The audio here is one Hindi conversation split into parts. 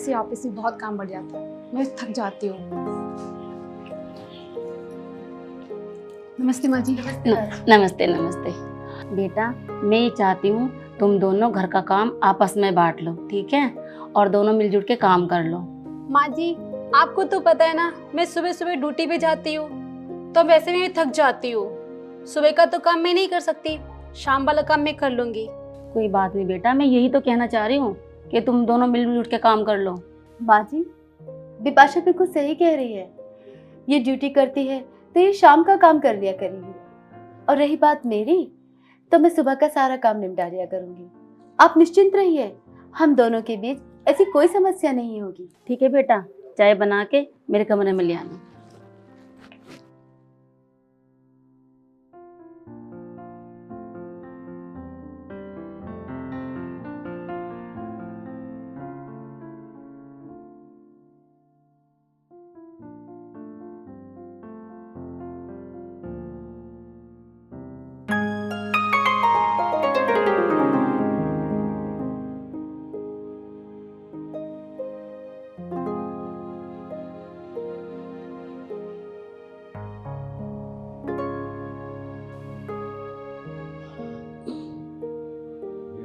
से ऑफिस में बहुत काम बढ़ जाता है, मैं थक जाती हूँ। नमस्ते माँ जी। नमस्ते नमस्ते। बेटा मैं ये चाहती हूँ तुम दोनों घर का काम आपस में बांट लो, ठीक है, और दोनों मिलजुल के काम कर लो। माँ जी आपको तो पता है ना, मैं सुबह सुबह ड्यूटी पे जाती हूँ तो वैसे भी मैं थक जाती हूँ। सुबह का तो काम मैं नहीं कर सकती, शाम वाला काम मैं कर लूंगी। कोई बात नहीं बेटा, मैं यही तो कहना चाह रही हूँ कि तुम दोनों मिलजुल के काम कर लो। माँ जी बिपाशा बिल्कुल सही कह रही है, ये ड्यूटी करती है तो ये शाम का काम कर लिया करेगी, और रही बात मेरी तो मैं सुबह का सारा काम निपटा लिया करूंगी। आप निश्चिंत रहिए, हम दोनों के बीच ऐसी कोई समस्या नहीं होगी। ठीक है बेटा, चाय बना के मेरे कमरे में ले आना।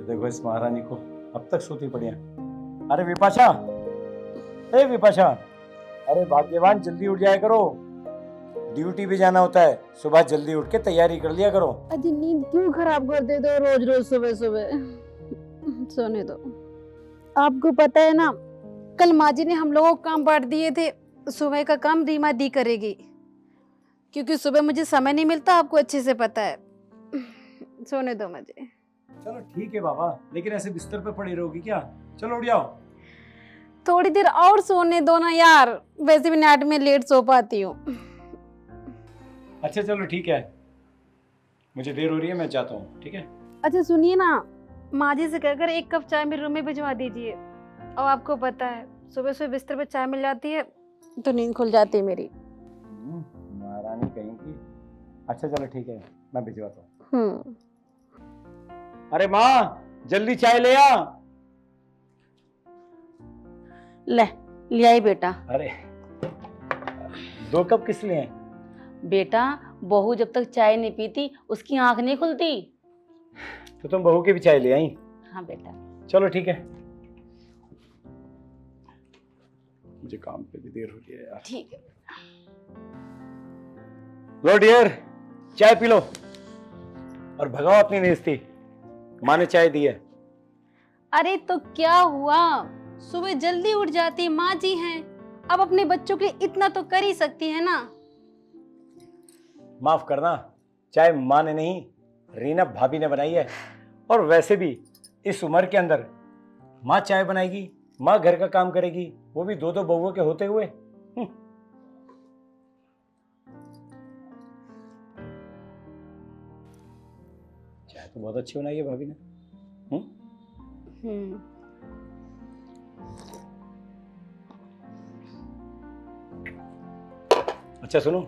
देखो इस महारानी को अब तक सोती पड़ी है। अरे विपाशा, ए विपाशा, अरे भाग्यवान जल्दी उठ जाया करो, ड्यूटी भी जाना होता है। सुबह जल्दी उठ के तैयारी कर लिया करो। अजी नींद क्यों खराब कर दे दो रोज रोज सुबह सुबह, सोने दो। आपको पता है ना, कल माँ जी ने हम लोगों को काम बांट दिए थे, सुबह का काम रीमा दी करेगी, क्योंकि सुबह मुझे समय नहीं मिलता, आपको अच्छे से पता है। सोने दो मुझे। चलो ठीक है बाबा, लेकिन ऐसे बिस्तर पे पड़ी रहोगी क्या? चलो उठ जाओ। थोड़ी देर और सोने दो ना यार, वैसे भी नाइट में लेट सो पाती हूँ। अच्छा चलो ठीक है, मुझे देर हो रही है, मैं जाता हूँ। ठीक है। अच्छा सुनिए ना, माँ जी से कहकर एक कप चाय मेरे रूम में भिजवा दीजिए। और आपको पता है सुबह सुबह बिस्तर पे चाय मिल जाती है तो नींद खुल जाती है मेरी। महारानी कहेंगी। अच्छा चलो ठीक है, मैं भिजवाता हूँ। अरे माँ जल्दी चाय ले आ। ले आई बेटा। अरे 2 कप किस लिए हैं? बेटा बहू जब तक चाय नहीं पीती उसकी आंख नहीं खुलती। तो तुम बहू की भी चाय ले आई? हाँ बेटा। चलो ठीक है, मुझे काम पे भी देर हो रही है यार। ठीक है। लो डियर, चाय पी लो और भगाओ अपनी नेस्ती। माँ ने चाय दी है। अरे तो क्या हुआ, सुबह जल्दी उठ जाती माँ जी हैं, अब अपने बच्चों के लिए इतना तो कर ही सकती है ना। माफ करना, चाय माँ ने नहीं, रीना भाभी ने बनाई है। और वैसे भी इस उम्र के अंदर माँ चाय बनाएगी, माँ घर का काम करेगी, वो भी 2 बहुओं के होते हुए। चाय तो बहुत अच्छी बनाई है भाभी ने। अच्छा सुनो,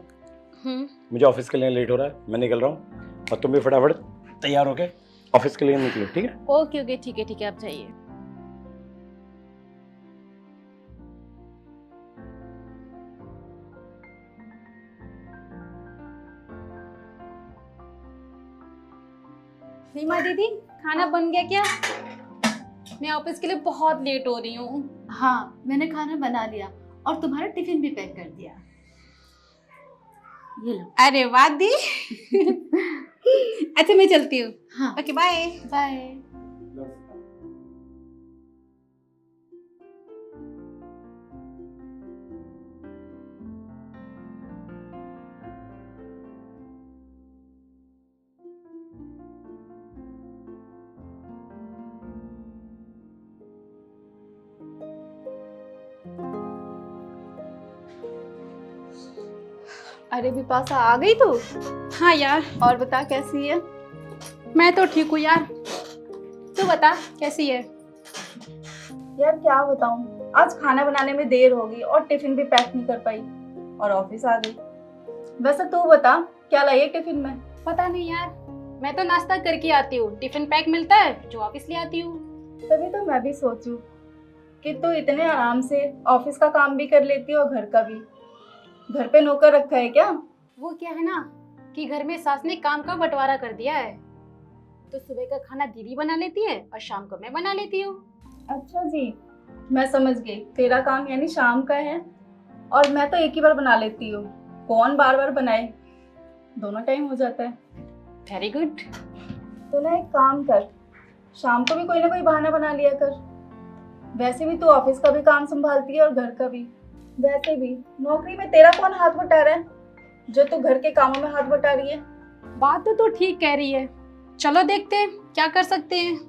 मुझे ऑफिस के लिए लेट हो रहा है, मैं निकल रहा हूँ, और तुम भी फटाफट तैयार होके ऑफिस के लिए निकलो। ठीक है। ओके ओके ठीक है आप जाइए। रीमा दीदी खाना बन गया क्या? मैं ऑफिस के लिए बहुत लेट हो रही हूँ। हाँ मैंने खाना बना लिया और तुम्हारा टिफिन भी पैक कर दिया, ये लो। अरे वाह दी। अच्छा मैं चलती हूँ। हाँ ओके बाय बाय। अरे विपाशा आ गई तू? हाँ यार, और बता कैसी है? मैं तो ठीक हूँ यार, तू बता कैसी है? यार क्या बताऊं, आज खाना बनाने में देर हो गई और टिफिन भी पैक नहीं कर पाई और ऑफिस आ गई। वैसे तू बता क्या लाई है टिफिन में? पता नहीं यार, मैं तो नाश्ता करके आती हूँ, टिफिन पैक मिलता है जो ऑफिस ले आती हूँ। तभी तो मैं भी सोचूं कि तू इतने आराम से ऑफिस का काम भी कर लेती है और घर का भी। घर पे नौकर रखा है क्या? वो क्या है ना कि घर में सास ने काम का बंटवारा कर दिया है, तो सुबह का खाना दीदी बना लेती है और शाम को मैं बना लेती हूँ। अच्छा जी, मैं समझ गई। तेरा काम यानी शाम का है और मैं तो एक ही बार बना लेती हूँ। कौन बार बार बनाए, दोनों टाइम हो जाता है। Very good. तो ना एक काम कर, शाम को भी कोई ना कोई बहाना बना लिया कर। वैसे भी तू ऑफिस का भी काम संभालती है और घर का भी। वैसे भी नौकरी में तेरा कौन हाथ बटा रहा है जो तू घर के कामों में हाथ बटा रही है? बात तो तू ठीक कह रही है, चलो देखते हैं क्या कर सकते हैं।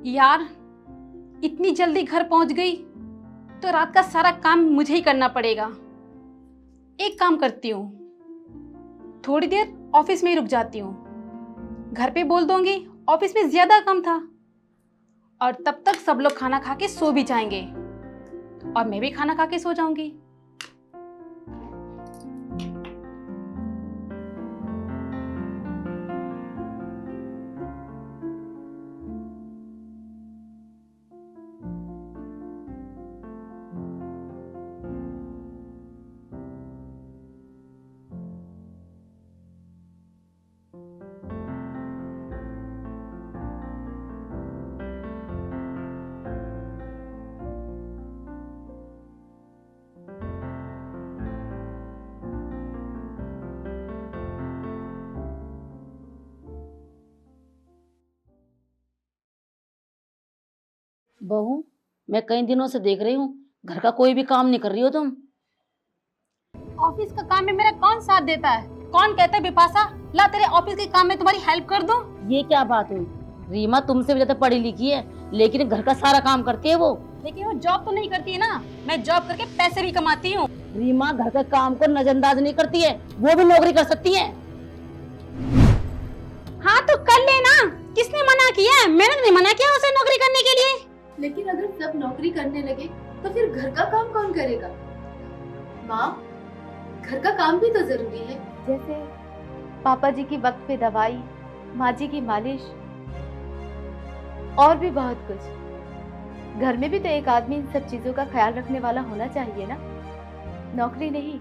यार, इतनी जल्दी घर पहुंच गई तो रात का सारा काम मुझे ही करना पड़ेगा। एक काम करती हूँ, थोड़ी देर ऑफिस में ही रुक जाती हूँ। घर पे बोल दूंगी ऑफिस में ज्यादा काम था, और तब तक सब लोग खाना खा के सो भी जाएंगे और मैं भी खाना खा के सो जाऊंगी। बहू, मैं कई दिनों से देख रही हूँ घर का कोई भी काम नहीं कर रही हो तुम। ऑफिस का काम में मेरा कौन साथ देता है? कौन कहता है बिपाशा ला तेरे ऑफिस के काम में तुम्हारी हेल्प कर दूं? ये क्या बात हुई? रीमा तुमसे भी ज्यादा पढ़ी लिखी है, लेकिन घर का सारा काम करती है वो। लेकिन वो जॉब तो नहीं करती है ना, मैं जॉब करके पैसे भी कमाती हूँ। रीमा घर के काम को नजरअंदाज नहीं करती है, वो भी नौकरी कर सकती है। हाँ तो कर लेना, किसने मना किया है? मैंने नहीं मना किया उसे नौकरी करने के लिए। लेकिन अगर सब नौकरी करने लगे तो फिर घर का काम कौन करेगा? माँ, घर का काम भी तो जरूरी है, जैसे पापा जी की वक्त पे दवाई, माँ जी की मालिश और भी बहुत कुछ। घर में भी तो एक आदमी इन सब चीजों का ख्याल रखने वाला होना चाहिए ना। नौकरी नहीं,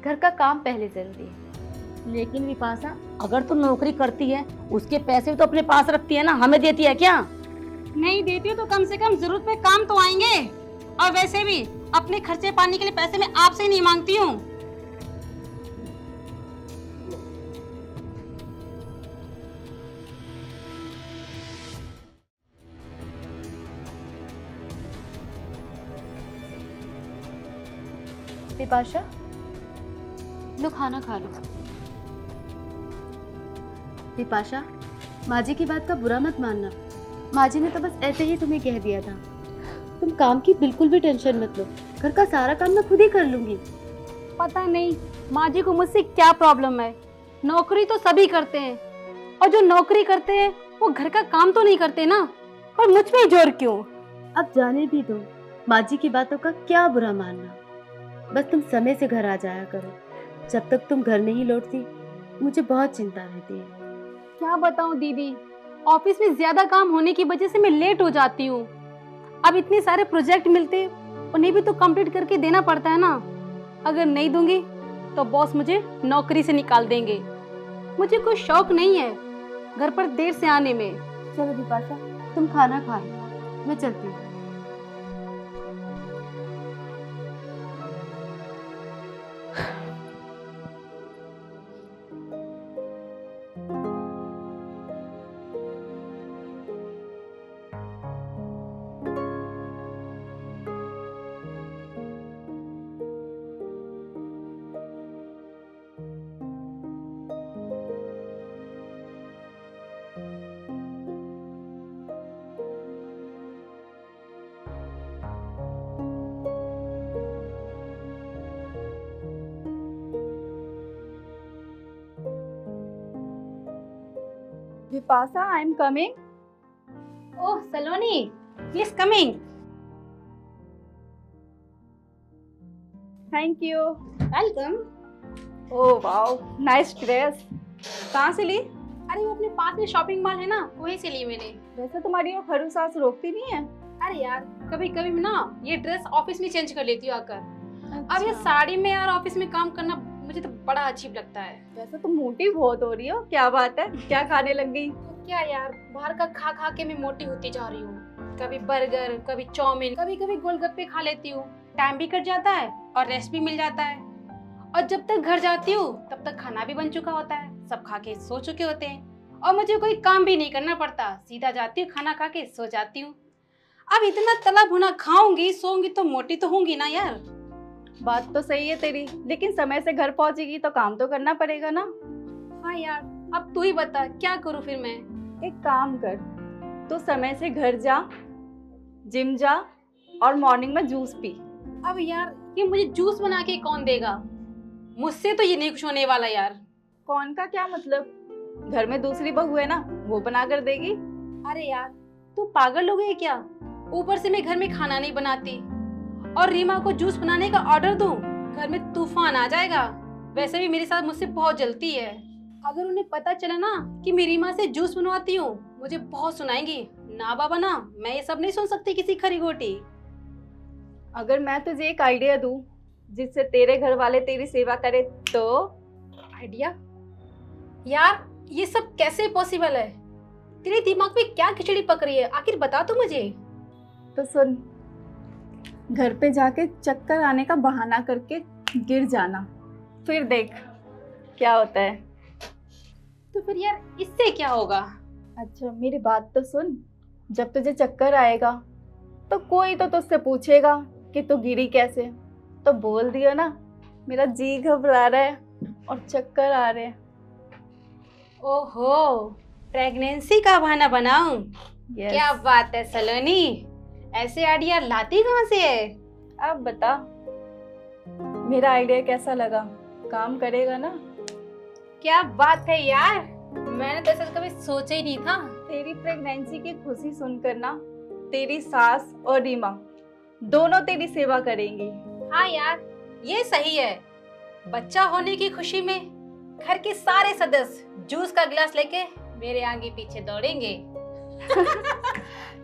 घर का काम पहले जरूरी है। लेकिन विपाशा, अगर तू नौकरी करती है उसके पैसे भी तो अपने पास रखती है ना, हमें देती है क्या? नहीं देती हो तो कम से कम जरूरत में काम तो आएंगे। और वैसे भी अपने खर्चे पानी के लिए पैसे मैं आपसे ही नहीं मांगती हूँ। बिपाशा, लो खाना खा लो। बिपाशा, माँ जी की बात का बुरा मत मानना। माँ जी ने तो बस ऐसे ही तुम्हें कह दिया था। तुम काम की बिल्कुल भी टेंशन मत लो, घर का सारा काम मैं खुद ही कर लूंगी। पता नहीं माँ जी को मुझसे क्या प्रॉब्लम है। नौकरी तो सभी करते हैं, और जो नौकरी करते हैं वो घर का काम तो नहीं करते ना, और मुझ में जोर क्यों? अब जाने भी दो, माँ जी की बातों का क्या बुरा मानना। बस तुम समय से घर आ जाया करो। जब तक तुम घर नहीं लौटती मुझे बहुत चिंता रहती है। क्या बताऊं दीदी, ऑफिस में ज्यादा काम होने की वजह से मैं लेट हो जाती हूँ। अब इतने सारे प्रोजेक्ट मिलते, उन्हें भी तो कंप्लीट करके देना पड़ता है ना। अगर नहीं दूंगी तो बॉस मुझे नौकरी से निकाल देंगे। मुझे कोई शौक नहीं है घर पर देर से आने में। चलो बिपाशा, तुम खाना खा लो, मैं चलती हूँ। Vipasa, I am coming. Oh Saloni, please coming. Thank you. Welcome. Oh wow, nice dress. कहाँ से ली? अरे वो अपने पास में शॉपिंग मॉल है ना, वहीं से ली मैंने। वैसे तुम्हारी वो खड़ू सास रोकती नहीं है? अरे यार कभी कभी मैं ना ये ड्रेस ऑफिस में चेंज कर लेती हूँ आकर। अब ये साड़ी में यार ऑफिस में काम करना मुझे तो बड़ा अजीब लगता है। वैसे तुम मोटी बहुत हो रही हो, क्या बात है? क्या खाने लग गई? तो क्या यार, बाहर का खा खा के मैं मोटी होती जा रही हूँ। कभी बर्गर, कभी चाउमीन, कभी कभी गोलगप्पे खा लेती हूँ। टाइम भी कट जाता है और रेस्ट भी मिल जाता है। और जब तक घर जाती हूँ तब तक खाना भी बन चुका होता है, सब खा के सो चुके होते हैं और मुझे कोई काम भी नहीं करना पड़ता। सीधा जाती हूँ, खाना खा के सो जाती हूँ। अब इतना तला भुना खाऊंगी सोऊंगी तो मोटी तो होंगी ना यार। बात तो सही है तेरी, लेकिन समय से घर पहुंचेगी तो काम तो करना पड़ेगा ना। हाँ यार, अब तू ही बता क्या करूँ फिर मैं। एक काम कर, तू समय से घर जा, जिम जा और मॉर्निंग में जूस पी। अब यार ये मुझे जूस बना के कौन देगा? मुझसे तो ये नहीं कुछ होने वाला यार। कौन का क्या मतलब? घर में दूसरी बहू है ना, वो बना कर देगी। अरे यार तू पागल हो गई क्या? ऊपर से मैं घर में खाना नहीं बनाती और रीमा को जूस बनाने का ऑर्डर दूं, घर में तूफान आ जाएगा। वैसे भी मेरे साथ मुझसे बहुत जलती है। अगर उन्हें पता चला ना कि मैं रीमा से जूस बनवाती हूँ, मुझे बहुत सुनाएंगी। ना बाबा ना, मैं ये सब नहीं सुन सकती किसी खरी गोटी। अगर मैं तुझे एक आइडिया दूं जिससे तेरे घर वाले तेरी सेवा करे तो? आइडिया? यार ये सब कैसे पॉसिबल है? तेरे दिमाग में क्या खिचड़ी पक रही है, आखिर बता तू मुझे। तो सुन, घर पे जाके चक्कर आने का बहाना करके गिर जाना, फिर देख क्या होता है। तो फिर यार इससे क्या होगा? अच्छा मेरी बात तो सुन, जब तुझे चक्कर आएगा तो कोई तो तुझसे पूछेगा कि तू गिरी कैसे, तो बोल दियो ना मेरा जी घबरा रहा है और चक्कर आ रहे हैं। ओहो, प्रेगनेंसी का बहाना बनाऊं? Yes. क्या बात है सलोनी, ऐसे आइडिया लाती कहाँ से है? अब बता, मेरा आइडिया कैसा लगा? काम करेगा ना? क्या बात है यार, मैंने तो ऐसा कभी सोचा ही नहीं था। तेरी प्रेगनेंसी की खुशी सुनकर ना तेरी सास और रीमा दोनों तेरी सेवा करेंगी। हाँ यार ये सही है। बच्चा होने की खुशी में घर के सारे सदस्य जूस का गिलास लेके मेरे आगे पीछे दौड़ेंगे।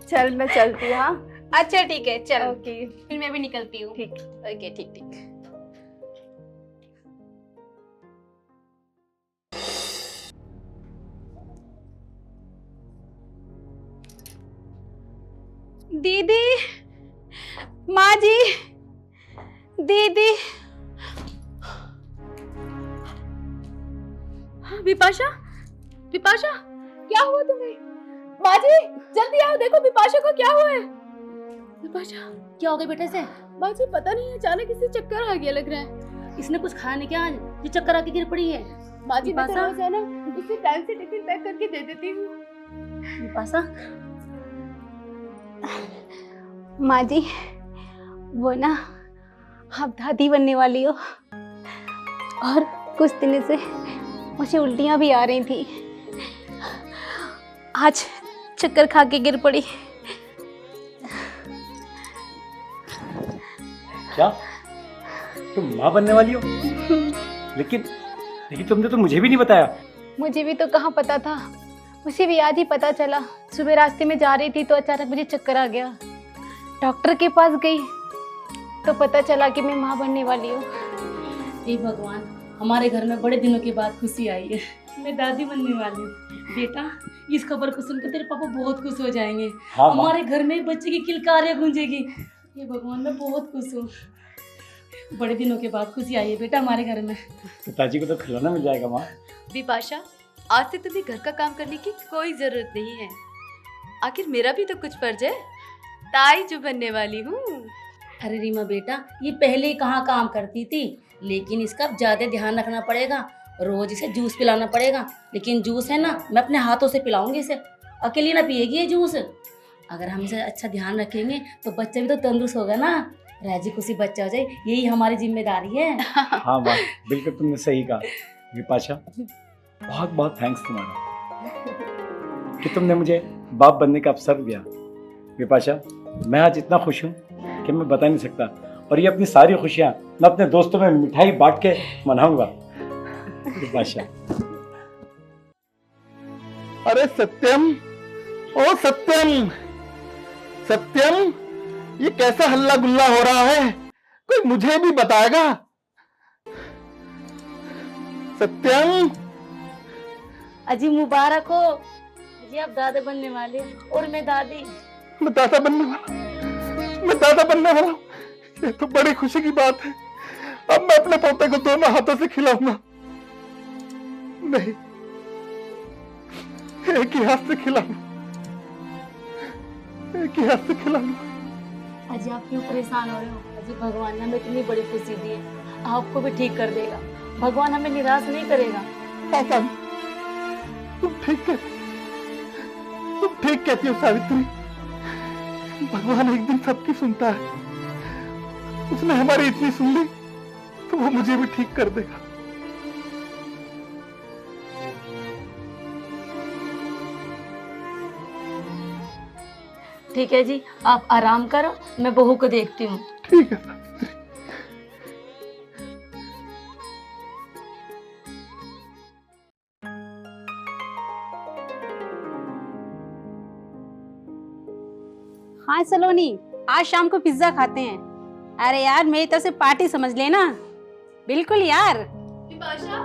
चल मैं चलती हूँ। हाँ अच्छा ठीक है चल। ओके फिर मैं भी निकलती हूँ। ठीक। ओके ठीक ठीक। दीदी, माँ जी, दीदी। विपाशा, विपाशा, क्या हुआ तुम्हें? माँ जी जल्दी आओ, देखो विपाशा को क्या हुआ है। विपाशा क्या हो गया बेटे से? माँ जी पता नहीं, अचानक इसे चक्कर आ गया लग रहा है। इसने कुछ खाया नहीं क्या आज, जो चक्कर आके गिर पड़ी है? माँ जी मैं विपाशा? रोज है ना इसे टाइम से टिफिन पैक करके दे देती हूँ। विपाशा, माँ जी वो ना आप दादी बनने वाली हो और कुछ दिनों से मुझे उल्टियाँ भी आ रही थी। आज चक्कर खा के गिर पड़ी। क्या तुम माँ बनने वाली हो? लेकिन लेकिन तुमने तो मुझे भी नहीं बताया। मुझे भी तो कहाँ पता था, मुझे भी आज ही पता चला। सुबह रास्ते में जा रही थी तो अचानक मुझे चक्कर आ गया। डॉक्टर के पास गई तो पता चला कि मैं माँ बनने वाली हूँ। हे भगवान, हमारे घर में बड़े दिनों के बाद खुशी आई है। मैं दादी बनने वाली हूँ। बेटा इस खबर को सुनकर तेरे पापा बहुत खुश हो जाएंगे। हाँ माँ। हमारे घर में बच्चे की किलकारियां गूंजेगी। हे भगवान मैं बहुत खुश हूँ। बड़े दिनों के बाद खुशी आई है बेटा हमारे घर में। पिताजी को तो खिलौना मिल जाएगा माँ। विपाशा आज से तुम्हें घर का काम करने की कोई जरूरत नहीं है। आखिर मेरा भी तो कुछ फर्ज है, ताई जो बनने वाली हूँ। अरे रीमा बेटा, ये पहले कहाँ काम करती थी, लेकिन इसका ज्यादा ध्यान रखना पड़ेगा। रोज इसे जूस पिलाना पड़ेगा। लेकिन जूस है ना, मैं अपने हाथों से पिलाऊंगी इसे, अकेली ना पिएगी ये जूस। अगर हम इसे अच्छा ध्यान रखेंगे तो बच्चा भी तो तंदुरुस्त होगा ना, राजी खुशी बच्चा हो जाए, यही हमारी जिम्मेदारी है। हाँ माँ, बिल्कुल तुमने सही कहा। विपाशा बहुत बहुत थैंक्स तुम्हारा कि तुमने मुझे बाप बनने का अवसर दिया। विपाशा, मैं आज इतना खुश हूँ कि मैं बता नहीं सकता, और ये अपनी सारी खुशियाँ मैं अपने दोस्तों में मिठाई बांट के मनाऊंगा। विपाशा, अरे सत्यम, ओ सत्यम, सत्यम, ये कैसा हल्ला गुल्ला हो रहा है? कोई मुझे भी बताएगा? सत्यम, अजी मुबारक हो जी, आप दादा बनने वाले हो और मैं दादी। मैं दादा बनने वाला, मैं दादा बनने वाला हूं। ये तो बड़ी खुशी की बात है। अब मैं अपने पोते को दोनों हाथों से खिलाऊंगा। नहीं, एक ही हाथ से खिलाऊंगा, एक ही हाथ से खिलाऊंगा। अजी आप क्यों परेशान हो रहे हो? अजी भगवान ने हमें इतनी बड़ी खुशी दी है, आपको भी ठीक कर देगा। भगवान हमें निराश नहीं करेगा। आसान, तुम ठीक कहती हो सावित्री। भगवान एक दिन सबकी सुनता है। उसने हमारी इतनी सुन ली तो वो मुझे भी ठीक कर देगा। ठीक है जी, आप आराम करो, मैं बहू को देखती हूँ। ठीक है सावित्री। हाँ सलोनी, आज शाम को पिज्जा खाते हैं। अरे यार, मेरी तरफ से पार्टी समझ लेना। बिल्कुल यार। विपाशा,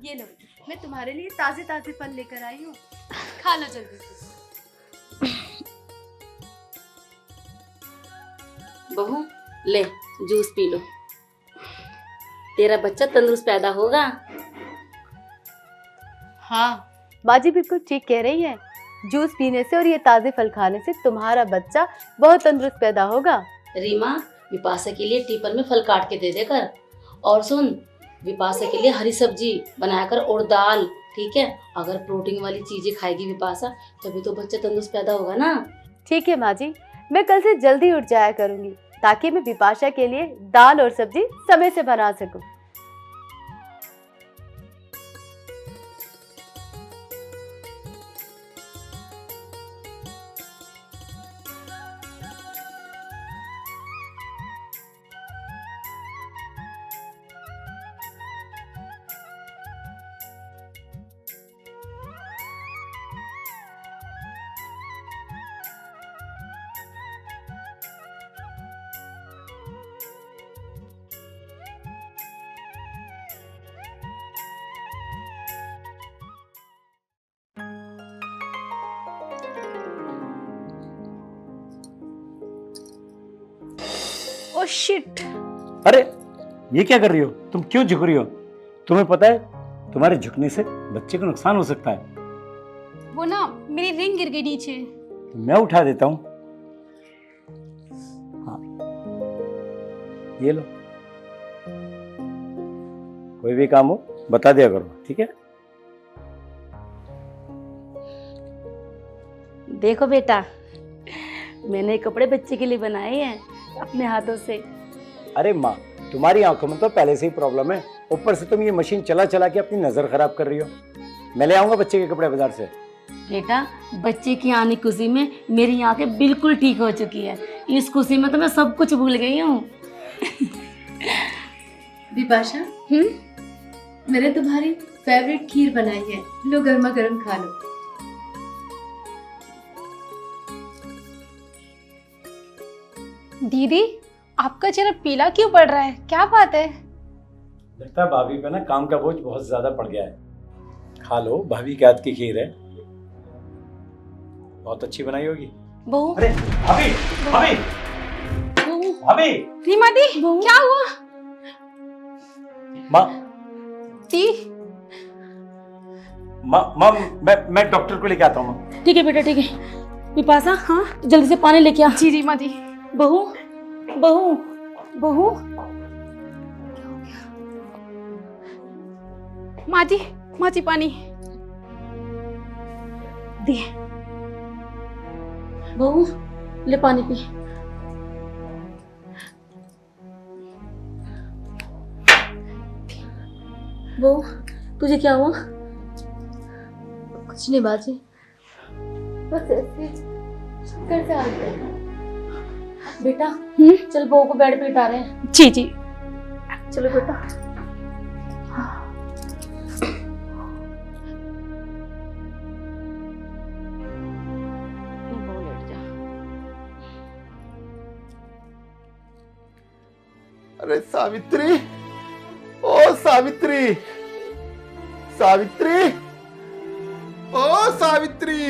ये लो, मैं तुम्हारे लिए ताजे ताजे फल लेकर आई हूँ, खा लो जल्दी से। बहू ले, जूस पी लो, तेरा बच्चा तंदुरुस्त पैदा होगा। हाँ, बाजी बिल्कुल ठीक कह रही है। जूस पीने से और ये ताजे फल खाने से तुम्हारा बच्चा बहुत तंदुरुस्त पैदा होगा। रीमा, विपाशा के लिए टिफिन में फल काट के दे देकर, और सुन, विपाशा के लिए हरी सब्जी बनाकर और दाल, ठीक है? अगर प्रोटीन वाली चीजें खाएगी विपाशा, तभी तो बच्चा तंदुरुस्त पैदा होगा ना। ठीक है माँ जी, मैं कल से जल्दी उठ जाया करूंगी ताकि मैं विपाशा के लिए दाल और सब्जी समय से बना सकूं। Oh shit. अरे ये क्या कर रही हो? तुम क्यों झुक रही हो? तुम्हें पता है तुम्हारे झुकने से बच्चे को नुकसान हो सकता है। वो ना, मेरी रिंग गिर गई नीचे। मैं उठा देता हूँ। हाँ, ये लो। कोई भी काम हो बता दिया करो, ठीक है? देखो बेटा, मैंने कपड़े बच्चे के लिए बनाए हैं अपने हाथों से। अरे माँ, तुम्हारी आंखों में तो पहले से ही प्रॉब्लम है, ऊपर से तुम ये मशीन चला चला के अपनी नजर खराब कर रही हो। मैं ले आऊंगा बच्चे के कपड़े बाजार से। बेटा, बच्चे की आने की खुशी में मेरी आंखें बिल्कुल ठीक हो चुकी है। इस खुशी में तो मैं सब कुछ भूल गई हूँ। विपाशा, मैंने तुम्हारी फेवरेट खीर बनाई है, लो गर्मा गर्म खा लो। दीदी, आपका चेहरा पीला क्यों पड़ रहा है? क्या बात है? लगता है भाभी पे ना काम का बोझ बहुत ज्यादा पड़ गया है। खा लो, भाभी के हाथ की खीर है, बहुत अच्छी बनाई होगी। बहू, अरे भाभी, भाभी, बहू, भाभी, रीमा दी, क्या हुआ? माँ, दी, माँ, मैं डॉक्टर को लेके आता हूँ माँ। ठीक है बेटा, ठीक है। विपाशा, हाँ, जल्दी से पानी लेके आ। जी रीमा दी। बहू, बहू, बहू, माँ जी पानी दी। बहू, ले पानी पी। वो तुझे क्या हुआ? कुछ नहीं बाजी, बस ऐसे चक्कर से आ गया। बेटा चल बहू को बेड पे उठा रहे हैं। जी जी। चलो बेटा। बहू लेट जा। अरे सावित्री, ओ सावित्री, सावित्री, ओ सावित्री,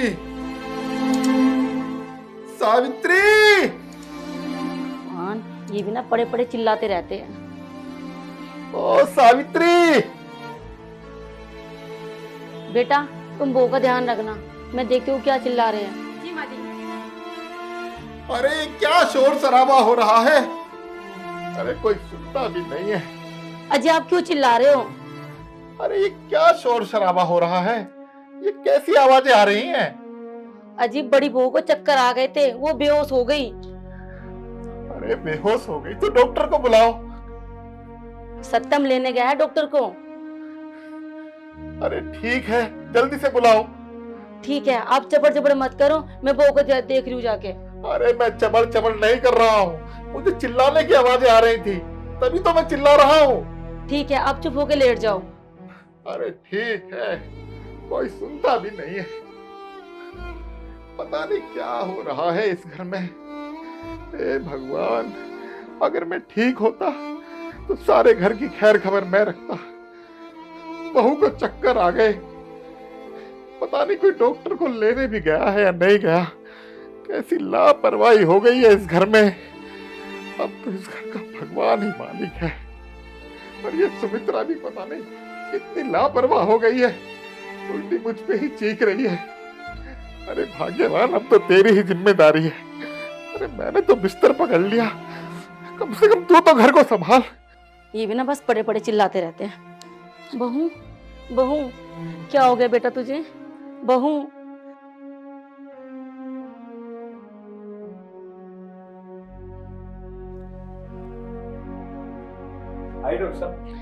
सावित्री। ये भी ना पड़े पड़े चिल्लाते रहते हैं। ओ सावित्री। बेटा तुम बहू का ध्यान रखना, मैं देखती हूँ क्या चिल्ला रहे हैं। जी माँ जी। अरे क्या शोर शराबा हो रहा है? अरे कोई सुनता भी नहीं है। अजय आप क्यों चिल्ला रहे हो? अरे ये क्या शोर शराबा हो रहा है? ये कैसी आवाजें आ रही हैं? अजीब बड़ी बहू को चक्कर आ गए थे, वो बेहोश हो गई। अरे बेहोश हो गई तो डॉक्टर को बुलाओ। सत्यम लेने गया है डॉक्टर को। अरे ठीक है, जल्दी से बुलाओ। ठीक है, आप चबर चबर मत करो, मैं बहू को देख रही हूँ जाके। अरे मैं चबल चबल नहीं कर रहा हूँ, मुझे चिल्लाने की आवाजें आ रही थी, तभी तो मैं चिल्ला रहा हूँ। ठीक है, आप चुप होके लेट जाओ। अरे ठीक है, कोई सुनता भी नहीं है। पता नहीं क्या हो रहा है इस घर में। हे भगवान, अगर मैं ठीक होता तो सारे घर की खैर खबर मैं रखता। बहू को चक्कर आ गए, पता नहीं कोई डॉक्टर को लेने भी गया है या नहीं गया। कैसी लापरवाही हो गई है इस घर में। अब तो इस घर का भगवान ही मालिक है। और ये सुमित्रा भी पता नहीं कितनी लापरवाह हो गई है, उल्टी मुझ पे ही चीख रही है। अरे भाग्यवान, अब तो तेरी ही जिम्मेदारी है। अरे मैंने तो बिस्तर पकड़ लिया, कम से कम तू तो घर को संभाल। ये भी ना बस पड़े पड़े चिल्लाते रहते हैं। बहू बहू क्या हो गया बेटा तुझे? बहू आई डॉक्टर साहब।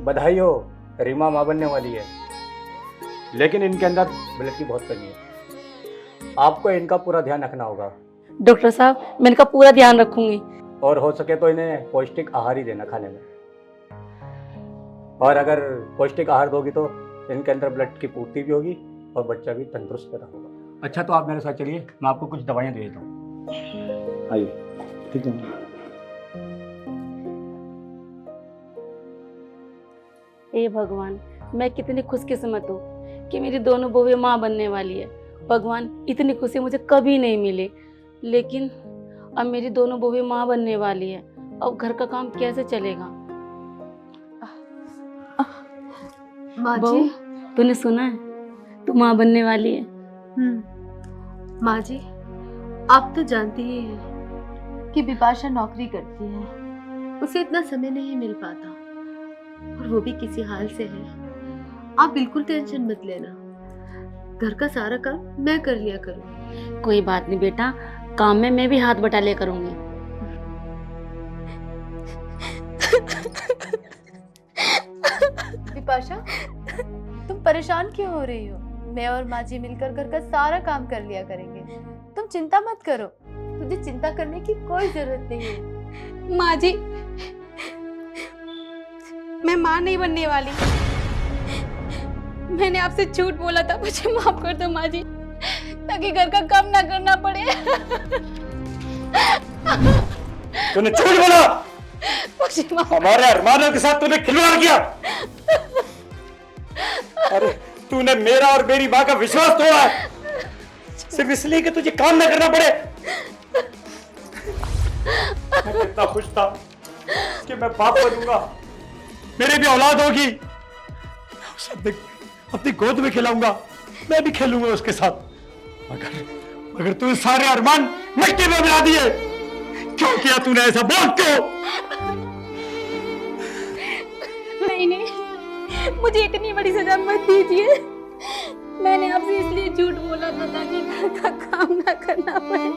बधाई हो, रीमा मां बनने वाली है, लेकिन इनके अंदर ब्लड की बहुत कमी है। आपको इनका पूरा ध्यान रखना होगा। डॉक्टर साहब मैं इनका पूरा ध्यान रखूंगी। और हो सके तो इन्हें पौष्टिक आहार ही देना खाने में। और अगर पौष्टिक आहार दोगी तो इनके अंदर ब्लड की पूर्ति भी होगी और बच्चा भी तंदुरुस्त पैदा होगा। अच्छा तो आप मेरे साथ चलिए, मैं आपको कुछ दवाइयाँ दे देता हूँ। आइए। ठीक है। हे भगवान, मैं कितनी खुशकिस्मत हूँ कि मेरी दोनों बहुएं माँ बनने वाली है। भगवान, इतनी खुशी मुझे कभी नहीं मिली, लेकिन अब मेरी दोनों बहुएं माँ बनने वाली है। अब घर का काम कैसे चलेगा? माँ बहू, जी। तूने सुना है तू माँ बनने वाली है? माँ जी, आप तो जानती ही हैं कि बिपाशा नौकरी करती है, उसे इतना समय नहीं मिल पाता, और वो भी किसी हाल से है। आप बिल्कुल टेंशन मत लेना, घर का सारा काम मैं कर लिया करूँगी। कोई बात नहीं बेटा, काम में मैं भी हाथ बटा लिया करूंगी। बिपाशा, तुम परेशान क्यों हो रही हो? मैं और माँ जी मिलकर घर का सारा काम कर लिया करेंगे, तुम चिंता मत करो। तुझे चिंता करने की कोई जरूरत नहीं है। माँ जी, मैं माँ नहीं बनने वाली। मैंने आपसे झूठ बोला था, मुझे माफ कर दो माँ जी, ताकि घर का काम ना करना पड़े। तूने झूठ बोला, मुझे माफ। हमारे अरमानों के साथ तूने खिलवाड़ किया। अरे तूने मेरा और मेरी माँ का विश्वास तोड़ा है, सिर्फ इसलिए कि तुझे काम ना करना पड़े। मैं कितना खुश था कि मैं बाप बनूंगा, मेरी भी औलाद होगी, उसे अपनी गोद में खिलाऊंगा, मैं भी खेलूंगा उसके साथ। मगर तू सारे अरमान मिट्टी में मिला दिए। क्यों किया तूने ऐसा? बोल क्यों? नहीं, मुझे इतनी बड़ी सजा मत दीजिए। मैंने आपसे इसलिए झूठ बोला था ताकि घर का काम ना करना पड़े।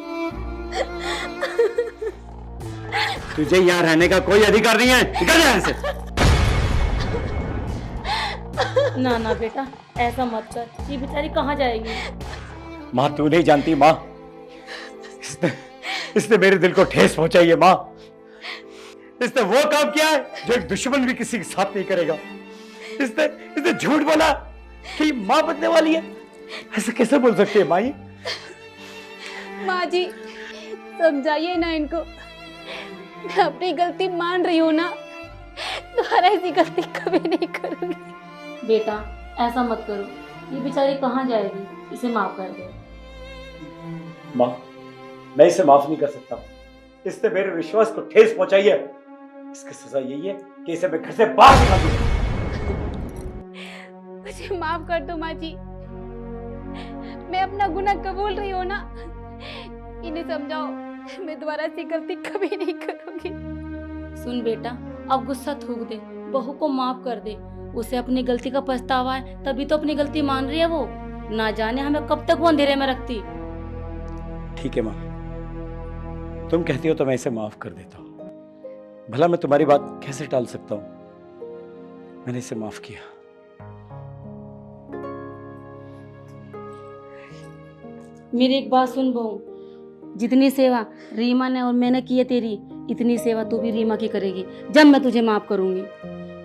तुझे यहाँ रहने का कोई अधिकार नहीं है, निकल यहाँ से। ना ना बेटा, ऐसा मत कर। ये बेचारी कहाँ जाएगी? माँ तू नहीं जानती माँ, इसने मेरे दिल को ठेस पहुंचाई है माँ। इसने वो काम किया है जो एक दुश्मन भी किसी के साथ नहीं करेगा। इसने झूठ बोला कि माँ बनने वाली है। ऐसा कैसे बोल सकती है माँ ये? माँ जी समझाइए ना इनको। मैं अपनी गलती मान रही हूँ ना, दोबारा ऐसी गलती कभी नहीं करूंगी। बेटा ऐसा मत करो, ये बेचारी कहाँ जाएगी? इसे माफ कर दे। माँ मैं इसे माफ नहीं कर सकता। इसने मेरे विश्वास को ठेस पहुंचाई है। इसकी सजा यही है कि इसे मैं घर से बाहर निकाल दूं। मुझे माफ कर दो माँ जी, मैं अपना गुनाह कबूल रही हूँ ना। इन्हें समझाओ मैं दोबारा ऐसी गलती कभी नहीं करूंगी। सुन बेटा, अब गुस्सा थूक दे, बहू को माफ कर दे। उसे अपनी गलती का पछतावा है, तभी तो अपनी गलती मान रही है वो। ना जाने हमें कब तक वो अंधेरे में रखती। ठीक है माँ, तुम कहती हो तो मैं इसे माफ कर देता हूँ। भला मैं तुम्हारी बात कैसे टाल सकता हूँ? मैंने इसे माफ किया। मेरी एक बात सुन बहू, जितनी सेवा रीमा ने और मैंने की है तेरी, इतनी सेवा तू भी रीमा की करेगी जब मैं तुझे माफ करूंगी।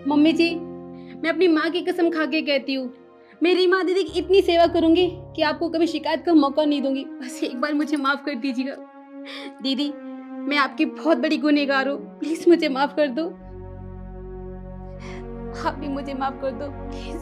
मम्मी जी मैं अपनी माँ की कसम खा के कहती हूँ, मैं रीमा दीदी की इतनी सेवा करूंगी कि आपको कभी शिकायत का मौका नहीं दूंगी। बस एक बार मुझे माफ कर दीजिएगा। दीदी मैं आपकी बहुत बड़ी गुनहगार हूँ, प्लीज मुझे माफ कर दो। आप भी मुझे माफ कर दो प्लीज।